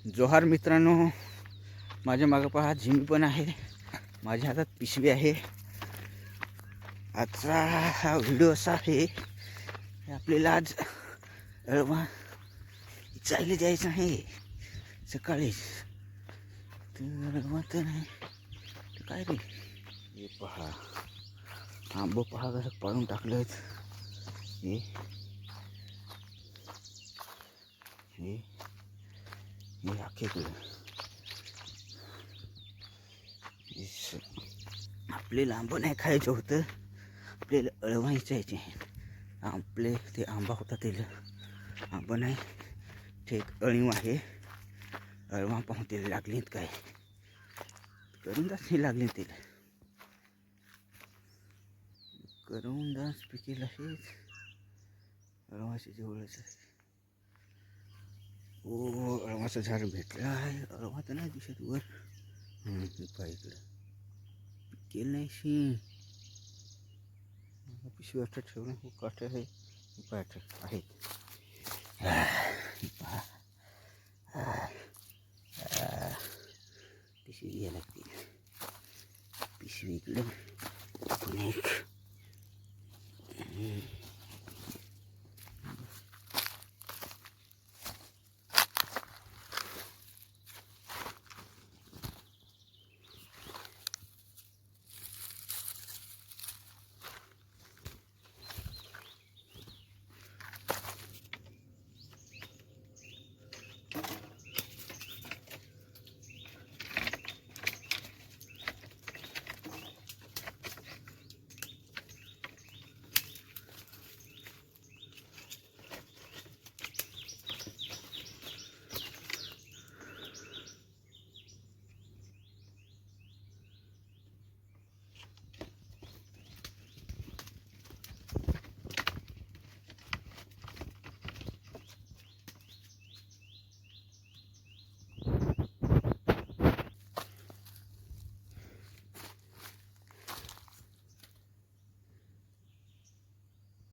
जोहार मित्रांनो, माझ्या मागं पहा झिमी पण आहे, माझ्या हातात पिशवी आहे. आजचा हा व्हिडिओ असा आहे की आपल्याला आज अळवा चायला जायचं आहे सकाळीच. तर अळवा तर नाही तर काय रे, हे पहा आंबं पहा कसं पाळून टाकलं. हे हे हे अखेकडं आपल्याला आंबं नाही खायचं होतं, आपल्याला अळवा इचायचे. आपले ते आंबा होता त्याला आंबं नाही, ते एक अळीव आहे. अळवा पाहून त्याला लागलीत काय करूनदाच हे लागले, त्याला करूनदाच पिकेल आहेच. अळवाच्या जवळच आहे. ओ अळवाचं झाड भेटलं आहे. अळवा तर नाही दिसत वर. पाय इकडं पिकेल नाही शी पिशवी वाटत ठेवणं. काटे आहे पाठ आहेत.